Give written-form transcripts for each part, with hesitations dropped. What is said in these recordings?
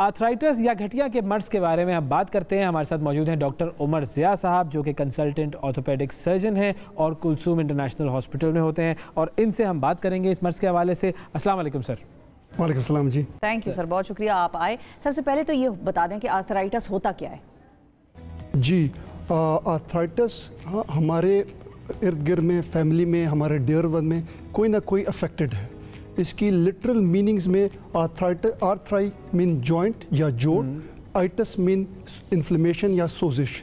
Arthritis या गठिया के मर्ज के बारे में हम बात करते हैं। हमारे साथ मौजूद हैं डॉक्टर उमर ज़िया साहब, जो कि कंसल्टेंट ऑर्थोपेडिक सर्जन हैं और कुलसूम इंटरनेशनल हॉस्पिटल में होते हैं, और इनसे हम बात करेंगे इस मर्ज के हवाले से। अस्सलाम वालेकुम सर। वालेकुम सलाम जी। थैंक यू सर, बहुत शुक्रिया आप आए। सबसे पहले तो ये बता दें कि आर्थराइटिस होता क्या है? जी, आर्थराइटिस हमारे इर्द गिर्द में, फैमिली में, हमारे डियर वन में कोई ना कोई अफेक्टेड है। इसकी लिटरल मीनिंग्स में आर्थराई मीन जॉइंट या जोड़, आइटस मीन इन्फ्लेमेशन या सोजिश।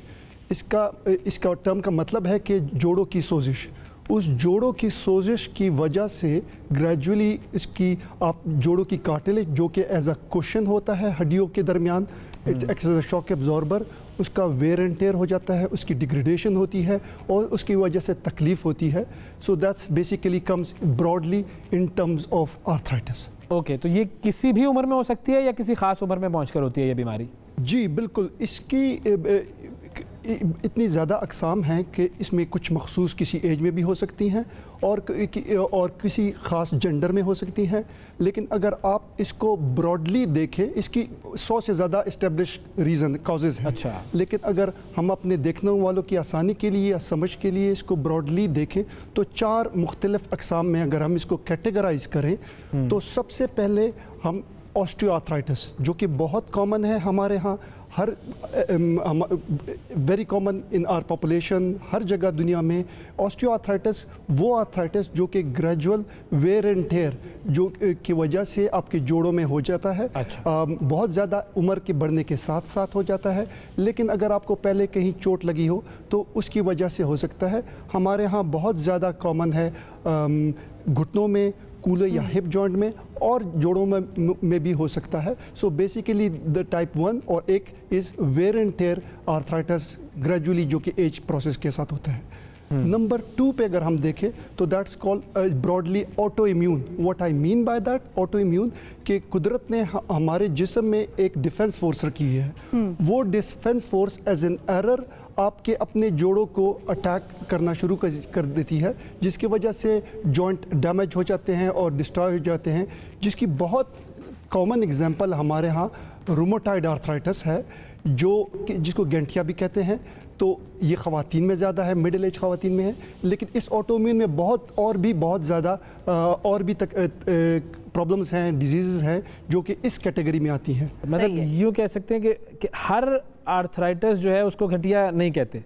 इसका टर्म का मतलब है कि जोड़ों की सोजिश। उस जोड़ों की सोजिश की वजह से ग्रेजुअली इसकी आप जोड़ों की कार्टिलेज, जो कि एज अ कुशन होता है हड्डियों के दरमियान, it acts as a shock absorber, उसका वेयर एंड टेयर हो जाता है, उसकी डिग्रेडेशन होती है और उसकी वजह से तकलीफ़ होती है। So that's basically comes broadly in terms of arthritis. Okay, तो ये किसी भी उम्र में हो सकती है या किसी ख़ास उम्र में पहुंचकर होती है ये बीमारी? जी बिल्कुल, इसकी इतनी ज़्यादा अक़साम हैं कि इसमें कुछ मखसूस किसी एज में भी हो सकती हैं और किसी ख़ास जेंडर में हो सकती हैं। लेकिन अगर आप इसको ब्रॉडली देखें, इसकी 100 से ज़्यादा इस्टेब्लिश रीज़न काजेज़ हैं। अच्छा। लेकिन अगर हम अपने देखने वालों की आसानी के लिए या समझ के लिए इसको ब्रॉडली देखें तो 4 मुख्तलिफ़ अक़साम में अगर हम इसको कैटेगराइज़ करें तो सबसे पहले हम ऑस्टियोआर्थराइटिस, जो कि बहुत कॉमन है हमारे यहाँ, हर very common in our population, हर जगह दुनिया में। ऑस्टियोआर्थराइटिस वो आर्थराइटिस जो कि ग्रेजुअल वेयर एंड टेयर जो की वजह से आपके जोड़ों में हो जाता है। अच्छा। बहुत ज़्यादा उम्र के बढ़ने के साथ साथ हो जाता है, लेकिन अगर आपको पहले कहीं चोट लगी हो तो उसकी वजह से हो सकता है। हमारे यहाँ बहुत ज़्यादा कॉमन है घुटनों में, कूल्हे या हिप जॉइंट में और जोड़ों में भी हो सकता है। सो बेसिकली द टाइप 1 और एक is wear and tear arthritis gradually, जो कि एज प्रोसेस के साथ होता है। नंबर 2 पे अगर हम देखें तो that's called broadly auto immune. What I mean by that auto immune, कि कुदरत ने हमारे जिस्म में एक डिफेंस फोर्स रखी है। वो defence force as an error आपके अपने जोड़ों को अटैक करना शुरू कर देती है, जिसकी वजह से जॉइंट डैमेज हो जाते हैं और डिस्ट्रॉय हो जाते हैं। जिसकी बहुत कॉमन एग्जांपल हमारे यहाँ रूमेटॉइड आर्थराइटिस है, जिसको गठिया भी कहते हैं। तो ये ख़वातीन में ज़्यादा है, मिडिल एज ख़वातीन में है, लेकिन इस ऑटोइम्यून में बहुत ज़्यादा और भी प्रॉब्लम्स हैं, डिजीज़ हैं जो कि इस कैटेगरी में आती हैं। मतलब यूँ कह सकते हैं कि हर आर्थराइटिस जो है उसको गठिया नहीं कहते?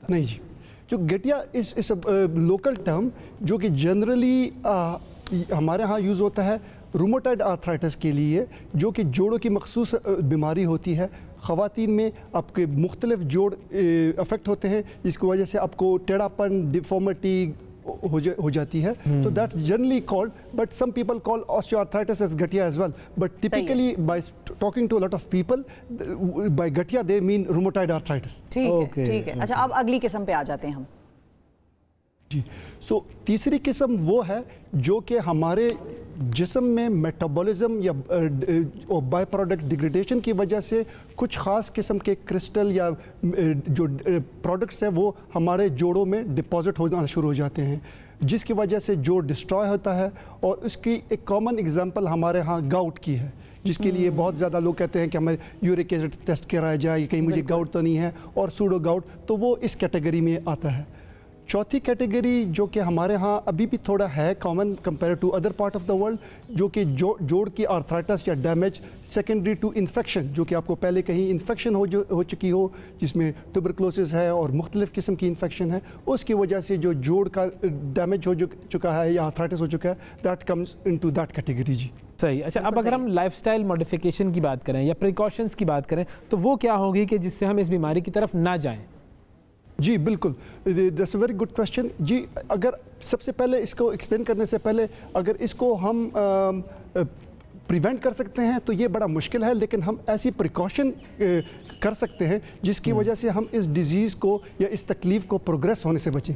नहीं जी, जो गठिया इस लोकल टर्म जो कि जनरली हमारे यहाँ यूज़ होता है रूमेटॉइड आर्थराइटिस के लिए, जो कि जोड़ों की मखसूस बीमारी होती है। ख़वातीन में आपके मुख्तलिफ जोड़ अफेक्ट होते हैं, जिसकी वजह से आपको टेढ़ापन, डिफॉर्मिटी हो जाती है। तो that's generally called, but some people call osteoarthritis as gathiya as well, but typically by talking to a lot of people by gathiya they mean rheumatoid arthritis. ठीक है। अच्छा, अब अगली किस्म पे आ जाते हैं हम। जी, सो तीसरी किस्म वो है जो कि हमारे जिस्म में मेटाबॉलिज्म या बाय प्रोडक्ट डिग्रेडेशन की वजह से कुछ ख़ास किस्म के क्रिस्टल या जो प्रोडक्ट्स हैं वो हमारे जोड़ों में डिपॉजिट होना शुरू हो जाते हैं, जिसकी वजह से जोड़ डिस्ट्रॉय होता है। और उसकी एक कॉमन एग्जांपल हमारे यहाँ गाउट की है, जिसके लिए बहुत ज़्यादा लोग कहते हैं कि हमें यूरिक एसिड टेस्ट कराया जाए, कहीं मुझे गाउट तो नहीं है, और सूडो गाउट, तो वो इस कैटेगरी में आता है। चौथी कैटेगरी जो कि हमारे यहाँ अभी भी थोड़ा है common compare to other part of the world, जो कि जोड़ की आर्थराइटिस या डैमेज सेकेंडरी टू इन्फेक्शन, जो कि आपको पहले कहीं इन्फेक्शन हो चुकी हो, जिसमें ट्यूबरकुलोसिस है और मुख्तलिफ़ किस्म की इन्फेक्शन है, उसकी वजह से जो जोड़ का डैमेज हो चुका है या आर्थराइटिस हो चुका है, that comes into that category जी। सही। अच्छा, अब अगर हम लाइफस्टाइल मॉडिफिकेशन की बात करें या प्रिकॉशंस की बात करें तो वो क्या होगी कि जिससे हम इस बीमारी की तरफ ना जाएं? जी बिल्कुल, that's a very good question जी। अगर सबसे पहले इसको एक्सप्लेन करने से पहले अगर इसको हम प्रिवेंट कर सकते हैं तो ये बड़ा मुश्किल है, लेकिन हम ऐसी प्रिकॉशन कर सकते हैं जिसकी वजह से हम इस डिज़ीज़ को या इस तकलीफ़ को प्रोग्रेस होने से बचें।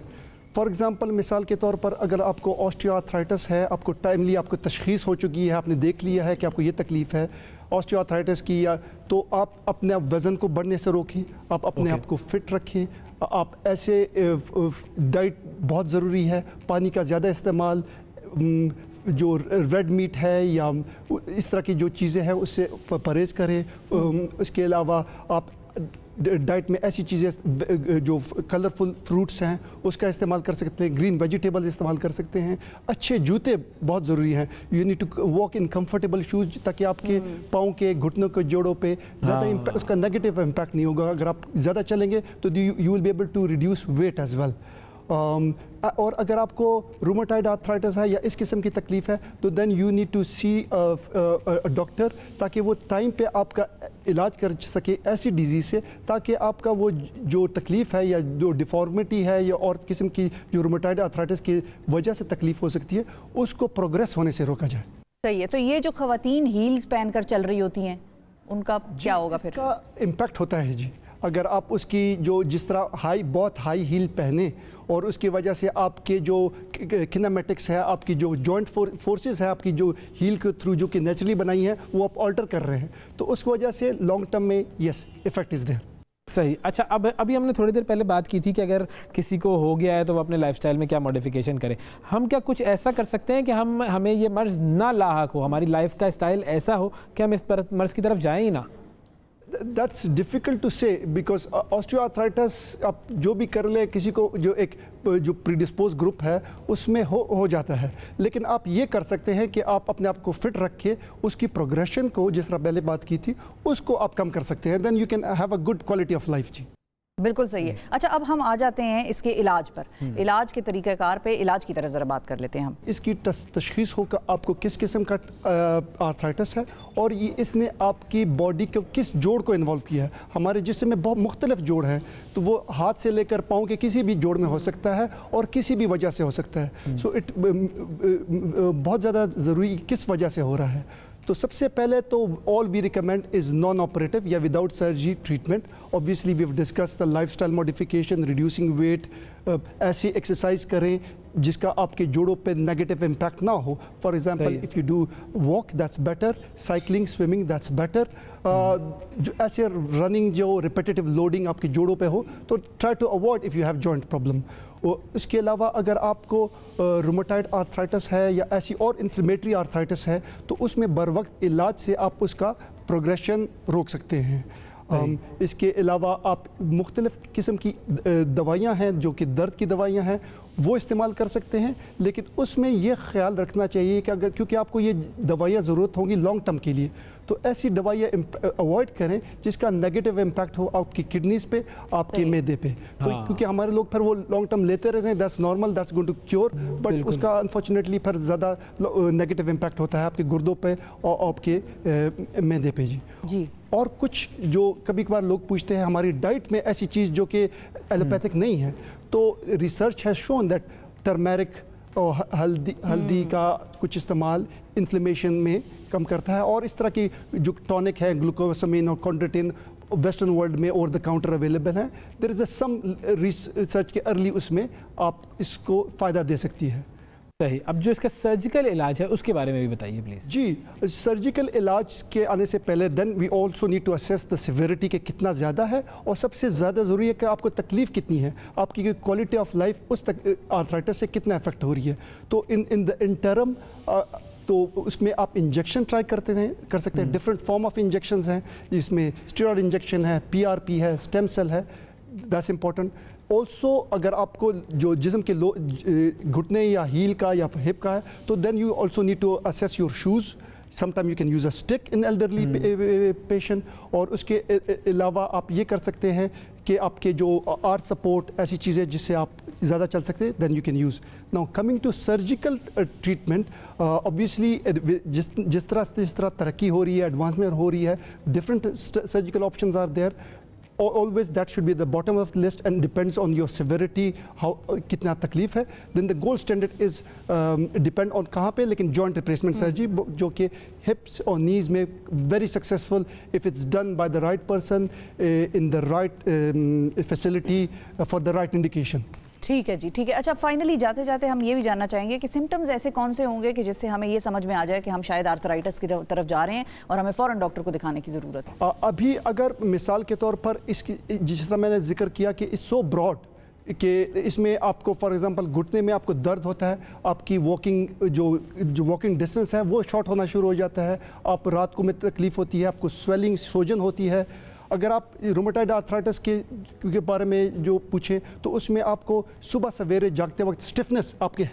फॉर एग्ज़ाम्पल, मिसाल के तौर पर अगर आपको ऑस्टियोआर्थराइटिस है, आपको टाइमली आपको तशख़ीस हो चुकी है, आपने देख लिया है कि आपको ये तकलीफ़ है ऑस्टियोआर्थराइटिस की, या तो आप अपने वज़न को बढ़ने से रोकें, आप अपने आप को फिट रखें, आप ऐसे डाइट बहुत ज़रूरी है, पानी का ज़्यादा इस्तेमाल, जो रेड मीट है या इस तरह की जो चीज़ें हैं उससे परहेज़ करें। इसके अलावा आप डाइट में ऐसी चीज़ें जो कलरफुल फ्रूट्स हैं उसका इस्तेमाल कर सकते हैं, ग्रीन वेजिटेबल्स इस्तेमाल कर सकते हैं। अच्छे जूते बहुत ज़रूरी हैं। You need to walk in comfortable shoes ताकि आपके पाँव के घुटनों के जोड़ों पे ज़्यादा उसका नेगेटिव इम्पैक्ट नहीं होगा। अगर आप ज़्यादा चलेंगे तो you will be able to reduce weight as well. और अगर आपको रूमेटॉइड आर्थराइटिस है या इस किस्म की तकलीफ़ है तो then you need to see doctor ताकि वो टाइम पे आपका इलाज कर सके ऐसी डिजीज़ से, ताकि आपका वो जो तकलीफ़ है या जो डिफॉर्मिटी है या और किस्म की जो रूमेटॉइड आर्थराइटिस की वजह से तकलीफ़ हो सकती है उसको प्रोग्रेस होने से रोका जाए। सही है। तो ये जो ख़वातीन हील्स पहनकर चल रही होती हैं उनका क्या होगा फिर? इसका इम्पैक्ट होता है जी। अगर आप उसकी जो जिस तरह बहुत हाई हील पहने और उसकी वजह से आपके जो किनेमेटिक्स है, आपकी जो जॉइंट फोर्सेस है, आपकी जो हील के थ्रू जो कि नेचुरली बनाई है वो आप ऑल्टर कर रहे हैं, तो उस वजह से लॉन्ग टर्म में यस इफेक्ट इज़ देयर। सही। अच्छा, अब अभी हमने थोड़ी देर पहले बात की थी कि अगर किसी को हो गया है तो वो अपने लाइफस्टाइल में क्या मॉडिफिकेशन करे। हम क्या कुछ ऐसा कर सकते हैं कि हमें ये मर्ज़ ना लाहक हो, हमारी लाइफ का स्टाइल ऐसा हो कि हम इस मर्ज़ की तरफ जाएं ही ना? That's difficult to say because osteoarthritis आप जो भी कर ले किसी को जो प्रीडिस्पोज ग्रुप है उसमें हो जाता है, लेकिन आप ये कर सकते हैं कि आप अपने आप को फिट रखें, उसकी प्रोग्रेशन को जिस तरह पहले बात की थी उसको आप कम कर सकते हैं, then you can have a good quality of life. जी बिल्कुल सही है। अच्छा, अब हम आ जाते हैं इसके इलाज पर, इलाज के तरीक़ाकार पे, इलाज की तरफ ज़रा बात कर लेते हैं हम। इसकी तशख़ीस होगा आपको किस किस्म का आर्थराइटिस है और ये इसने आपकी बॉडी को किस जोड़ को इन्वॉल्व किया है। हमारे जिस्म में बहुत मुख्तलिफ जोड़ हैं, तो वो हाथ से लेकर पाँव के किसी भी जोड़ में हो सकता है और किसी भी वजह से हो सकता है। सो बहुत ज़्यादा ज़रूरी किस वजह से हो रहा है। तो सबसे पहले तो all we recommend is non operative या without surgery treatment. Obviously we have discuss the lifestyle modification, reducing weight, ऐसी एक्सरसाइज करें जिसका आपके जोड़ों पे नेगेटिव इम्पैक्ट ना हो। For example if you do walk that's better, cycling, swimming that's better. जो ऐसे रनिंग जो रिपीटेटिव लोडिंग आपके जोड़ों पे हो तो try to avoid if you have joint problem. इसके अलावा अगर आपको रूमेटॉइड आर्थराइटिस है या ऐसी और इन्फ्लेमेटरी आर्थराइटिस है तो उसमें बर वक्त इलाज से आप उसका प्रोग्रेशन रोक सकते हैं। इसके अलावा आप मुख्तलिफ़ किस्म की दवाइयाँ हैं जो कि दर्द की दवाइयाँ हैं वो इस्तेमाल कर सकते हैं, लेकिन उसमें ये ख्याल रखना चाहिए कि अगर क्योंकि आपको ये दवाइयाँ ज़रूरत होंगी लॉन्ग टर्म के लिए, तो ऐसी दवाइयाँ अवॉइड करें जिसका नेगेटिव इम्पैक्ट हो आपकी किडनीज़ पे, आपके मैदे पे। तो क्योंकि हमारे लोग फिर वो लॉन्ग टर्म लेते रहते हैं, that's normal, that's going to cure, but उसका अनफॉर्चुनेटली फिर ज़्यादा नेगेटिव इम्पैक्ट होता है आपके गुर्दों पे और आपके मैदे पे। जी और कुछ जो कभी कभार लोग पूछते हैं हमारी डाइट में ऐसी चीज़ जो कि एलोपैथिक नहीं है, तो research has shown that turmeric और हल्दी का कुछ इस्तेमाल इन्फ्लेमेशन में कम करता है, और इस तरह की जो टॉनिक है ग्लूकोसामिन और कॉन्ड्रोटिन वेस्टर्न वर्ल्ड में ओवर द काउंटर अवेलेबल है। देयर इज़ सम रिसर्च के अर्ली उसमें आप इसको फ़ायदा दे सकती है। सही। अब जो इसका सर्जिकल इलाज है उसके बारे में भी बताइए प्लीज़। जी, सर्जिकल इलाज के आने से पहले then we also need to assess the severity के कितना ज़्यादा है, और सबसे ज़्यादा ज़रूरी है कि आपको तकलीफ़ कितनी है, आपकी क्वालिटी ऑफ लाइफ उस आर्थराइटिस से कितना इफेक्ट हो रही है। तो इन द इंटरम तो उसमें आप इंजेक्शन ट्राई कर सकते हैं। डिफरेंट फॉर्म ऑफ इंजेक्शंस हैं, इसमें स्टेरॉइड इंजेक्शन है, PRP है, स्टेम सेल है, दैट्स इम्पॉर्टेंट। ऑल्सो अगर आपको जो जिस्म के घुटने या हील का या हिप का है तो then you also need to assess your shoes. Sometime you can use a stick in elderly patient. और उसके अलावा आप ये कर सकते हैं कि आपके जो आर्ट सपोर्ट, ऐसी चीज़ें जिससे आप ज़्यादा चल सकते हैं, then you can use. Now coming to surgical treatment, obviously जिस तरह तरक्की हो रही है, एडवांसमेंट हो रही है, different surgical options are there. Always that should be the bottom of the list and depends on your severity, how कितना तकलीफ है। Then the gold standard is depend on कहाँ पे, लेकिन joint replacement surgery जो कि hips और knees में very successful if it's done by the right person in the right facility for the right indication। ठीक है जी, ठीक है। अच्छा, फाइनली जाते जाते हम ये भी जानना चाहेंगे कि सिम्टम्स ऐसे कौन से होंगे कि जिससे हमें ये समझ में आ जाए कि हम शायद आर्थराइटिस की तरफ जा रहे हैं और हमें फ़ौरन डॉक्टर को दिखाने की ज़रूरत है। अभी अगर मिसाल के तौर पर इसकी जिस तरह मैंने जिक्र किया कि इट्स सो ब्रॉड कि इसमें आपको फॉर एग्जांपल घुटने में आपको दर्द होता है, आपकी वॉकिंग जो वॉकिंग डिस्टेंस है वो शॉर्ट होना शुरू हो जाता है, आप रात को में तकलीफ़ होती है, आपको स्वेलिंग सोजन होती है। अगर आप रूमेटॉइड आर्थराइटिस के बारे में जो पूछें तो उसमें आपको सुबह सवेरे जागते वक्त स्टिफनेस, आपके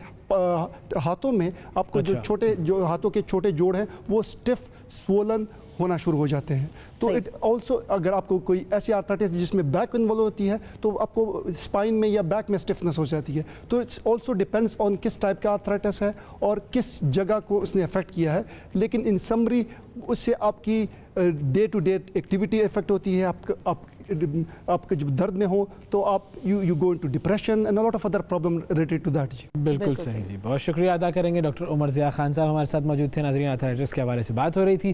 हाथों में आपको जो हाथों के छोटे जोड़ हैं वो स्टिफ स्वोलन होना शुरू हो जाते हैं। तो इट ऑल्सो, अगर आपको कोई ऐसी आर्थराइटिस जिसमें बैक इन्वॉल्व होती है तो आपको स्पाइन में या बैक में स्टिफनेस हो जाती है। तो इट्स ऑल्सो डिपेंड्स ऑन किस टाइप का आर्थराइटिस है और किस जगह को उसने अफेक्ट किया है। लेकिन इन समरी उससे आपकी day to day activity effect होती है। आपके जब दर्द में हो तो आप you go into depression and a lot of other problem related to that. जी बिल्कुल सही जी, बहुत शुक्रिया अदा करेंगे। डॉक्टर उमर ज़िया खान साहब हमारे साथ मौजूद थे। नाज़रीन, आर्थराइटिस के हवाले से बात हो रही थी।